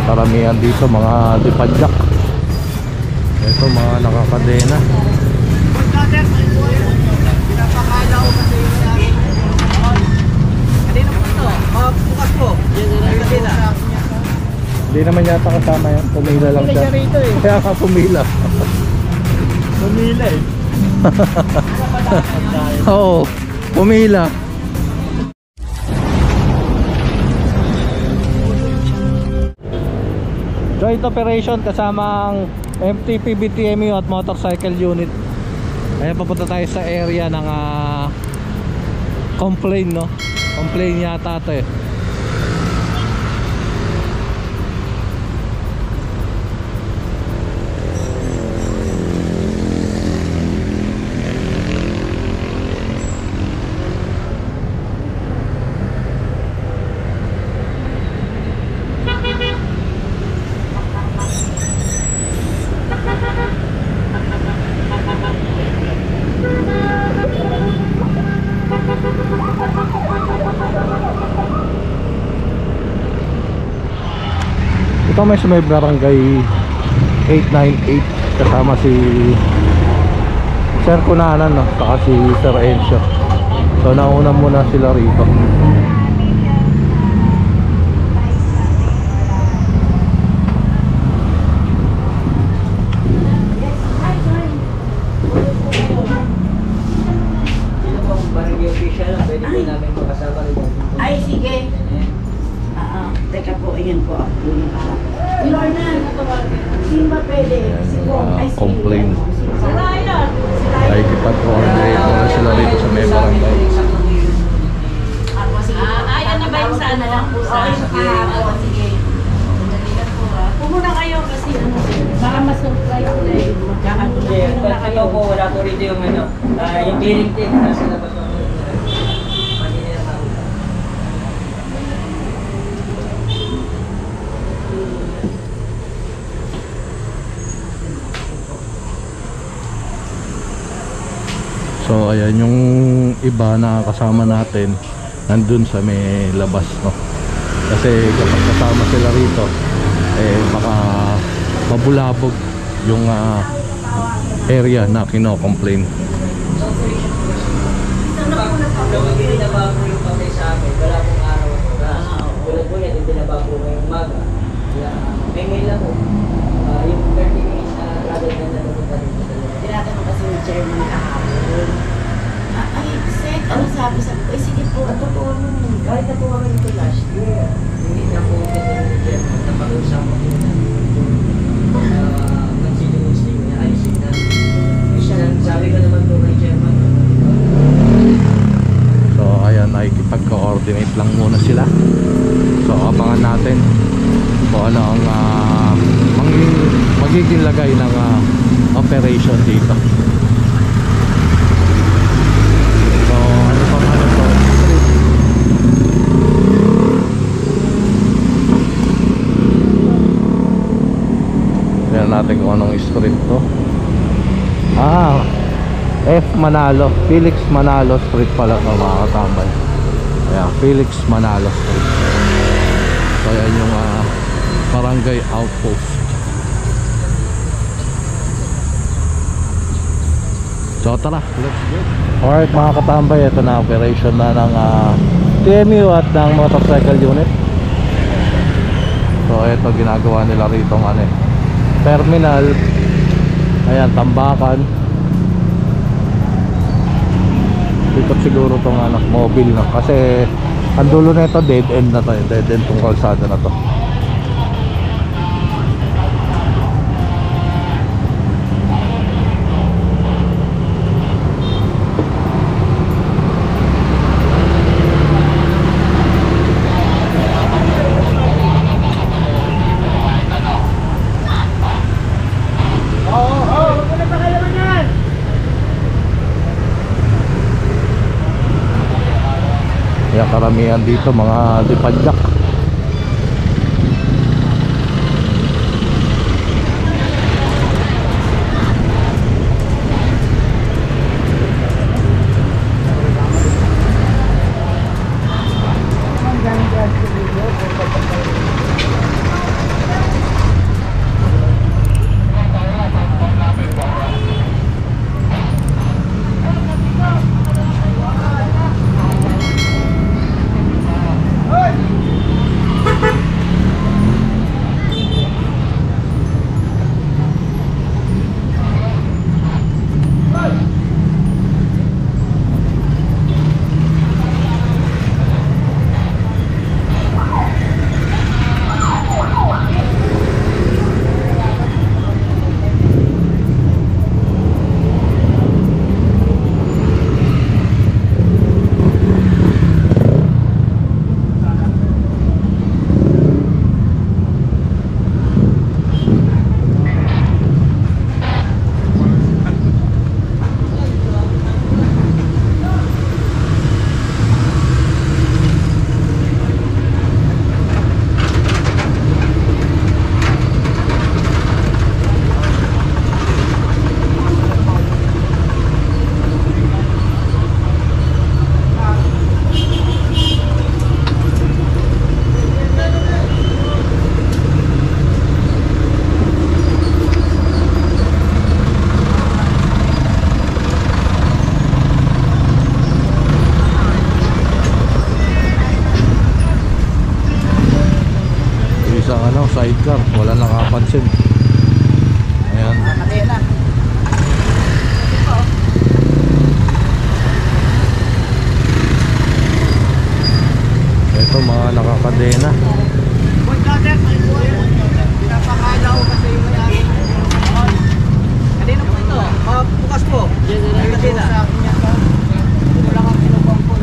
karamihan dito mga dipadyak. Ito mga nakakadena. Pinapakalaw kasi yung namin. Kanina po ito, bukas po. Hindi naman yata kasama yan, pumila lang siya. Kaya ka pumila. Pumila eh. Oo, pumila. Joint operation kasamang MTP, BTMU at motorcycle unit. Ayan, papunta tayo sa area ng complaint, no? Complaint yata ito eh. Ito may barangay 898 kasama si Sir Kunanan, no? Saka si Sir Encio. So nauna muna sila rito. Barangay official, pwede po namin makasama rin. Ay, sige. Teka po, ayan po. Lorna, sino ba pwede? Si Pong. Ay, si Complain. Sila yun. Ay kipag-coordinate muna sila rito sa may barangay. Ayan na ba yung sa ano lang po sa? Oo, sige. Pumuna kayo kasi ano, baka mas-surprise na yun. Ito po, wala po rito yung ano, yung clearing team nasa labas po. So ayan yung iba na kasama natin nandun sa may labas, no? Kasi kapag kasama sila rito eh baka mabulabog yung area na kino-complain. Binabago yung patay sa amin, wala pong araw at oras. Tulad po yan, binabago ngayong umaga. May mail lang po. Yung 30 minutes na travel na nalupunta dito. Tinatanong kasi yung chairman kahapon. Ay, Sek, ano sabi sa ko? Sige po, totoo nun. Kahit na po kami nito last year, hindi na po kita ng chairman na pag-usama po na considerance niya, ayusin na. Sabi ko naman po kay chairman. So ayan, nakikipag-coordinate lang muna sila. So abangan natin kung ano ang magiging lagay ng operation dito. So ano pang ano to? Tignan natin kung anong street to. F. Manalo, Felix Manalo Street pala mga katambay. Ayan, Felix Manalo Street. So ayan yung barangay outpost. So tara, let's go. Alright mga katambay, ito na operation na ng TMU at ng motorcycle unit. So ito ginagawa nila rito ng terminal. Ayan, Tambakan. Ikot siguro tong mobile, no? Kasi ang dulo na ito dead end na to, dead end tong kalsada na to. Kaya karamihan dito mga dipadyak. sidecar, wala nakapansin. Ayan. Ito mga nakakadena. Pinapakalaw kasi yung may-ari. Kanina po ito. Bukas po. Kanina. Wala kang kinubang po.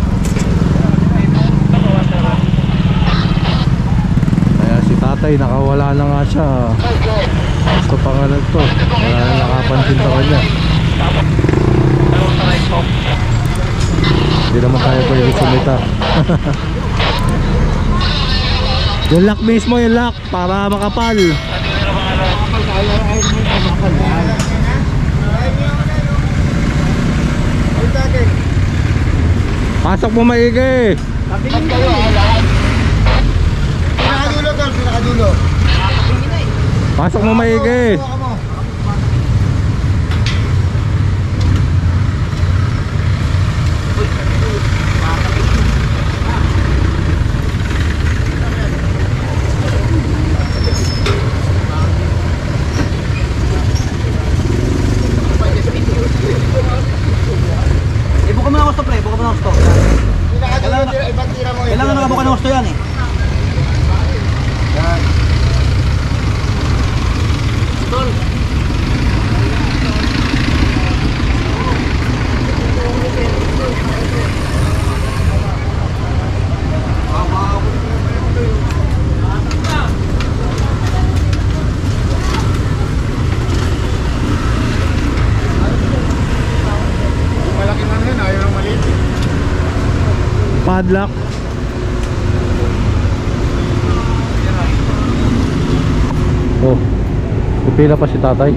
Kaya si tatay nakawala na nga siya. Gusto pa nga lang to. Wala na nakapansin sa kanya. Hindi naman tayo pwede sumita. Yung lock mismo, yung lock para makapal. Pasok mo maigi. Pinakadulo tol, pinakadulo. Pasok mo maigi. Ibuka mo na gusto pre, ibuka mo na gusto. Kailangan nakabuka ng gusto yan eh. Tol. Malaki na yun, ayaw ng maliit. Padlock. Oh, pipila pa si tatay.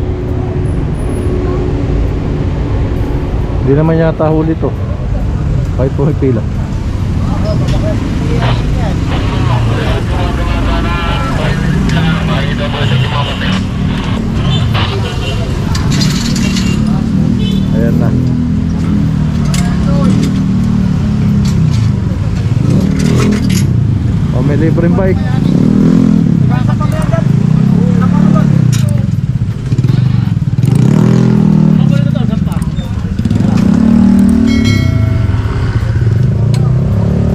Hindi naman yata huli to. Kahit pumipila. Ayan na. Oh, may libreng bike.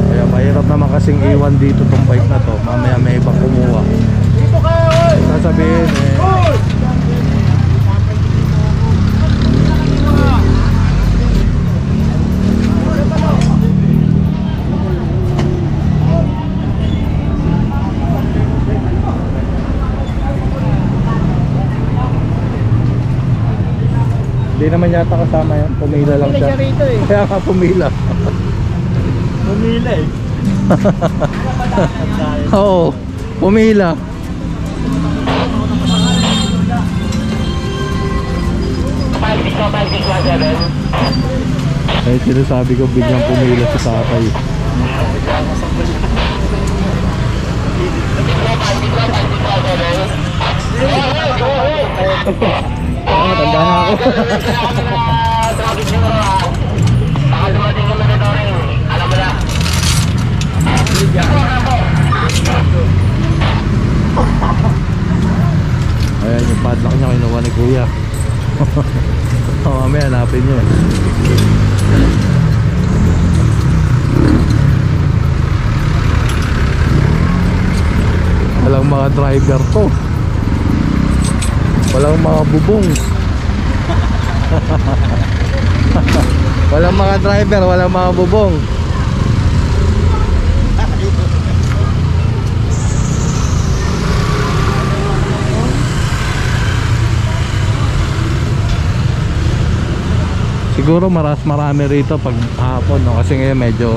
Kaya mahirap naman kasing iwan dito tong bike na to. Mamaya may ibang kumuha. Sasabihin eh, hindi naman yata kasama yan. Pumila lang siya. Kaya nga pumila. Pumila eh. Oo, pumila. Ay, sinasabi ko biglang pumila si tatay. Matanda na ako. Ayan yung padlock niya, kinuha ni kuya. Mamaya hanapin nyo. Walang mga driver to. Walang mga bubong. Walang mga driver, walang mga bubong. Siguro marami rito pag hapon, no? Kasi ngayon medyo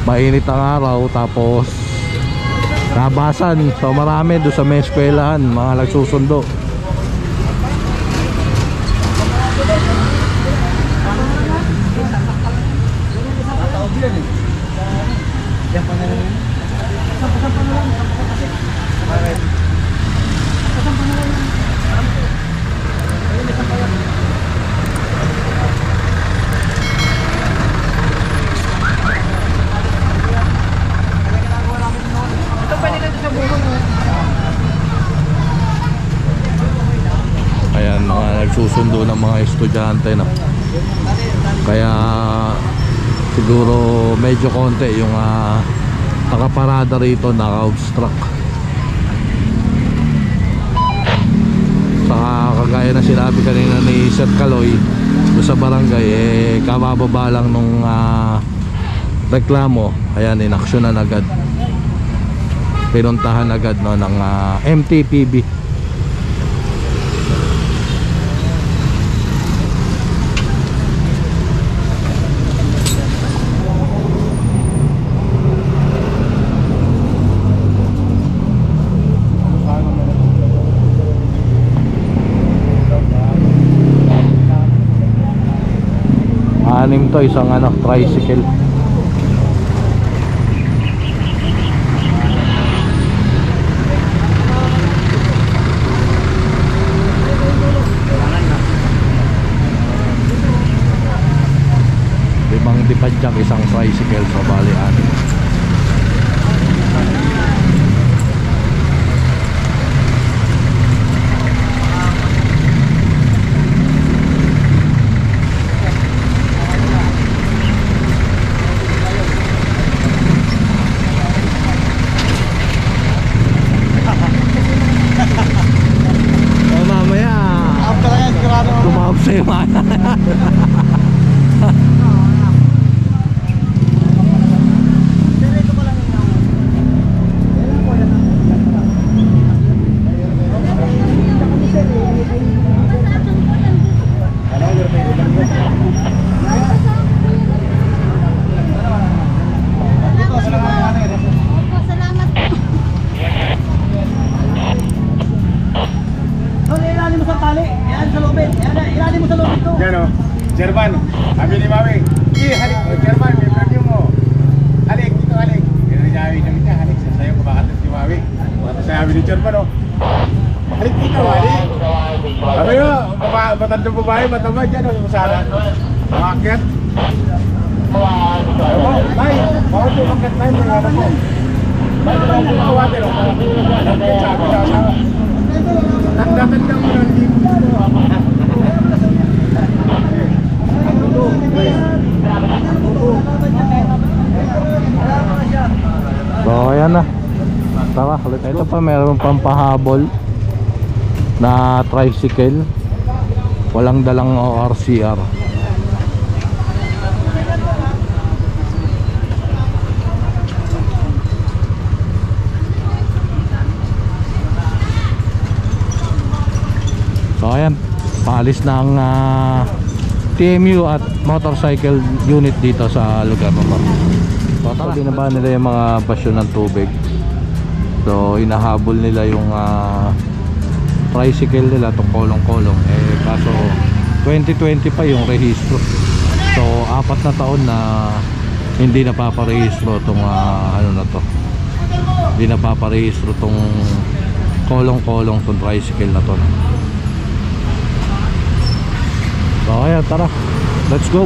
mainit ang araw, tapos labasan. So marami doon sa may eskwelahan, mga nagsusundo. kasundo ng mga estudyante, no? Kaya siguro medyo konti yung nakaparada rito, naka-obstruct. Saka kagaya na sinabi kanina ni Sir Kaloy doon sa barangay, kabababa lang nung reklamo, ayan, inaksyonan agad, pinuntahan agad, no, ng MTPB. Anim to, isang tricycle. Limang dipadyak, isang tricycle, so bali anim. Tumawag sa'yo, mana. Yan o, Jerman, sabi ni Mami, halik mo, Jerman, may perfume mo. Halik, dito halik. Yan ang sabi niya, halik, sasayo ko bakatas ni Mami. Sabi ni Jerman o, halik dito, halik. Sabi nyo, matandang babae, matama dyan o, sana. Makakyat. May, bawat yung makyat na yung mga mo. May, bawat yung kawatin o, sabi na asawa. Tanda-tanda mo lang dito. So ayan na, tara, ito pa meron pang pahabol na tricycle, walang dalang ORCR. So ayan, paalis na ang TMU at motorcycle unit dito sa lugar na to. So tara, binaba nila yung mga basyo ng tubig. So inahabol nila yung tricycle nila, itong kolong-kolong. Kaso 2020 pa yung rehistro. So 4 na taon na hindi napaparehistro itong ano na to. Hindi napaparehistro itong kolong-kolong, itong tricycle na to. So ayan, tara, let's go.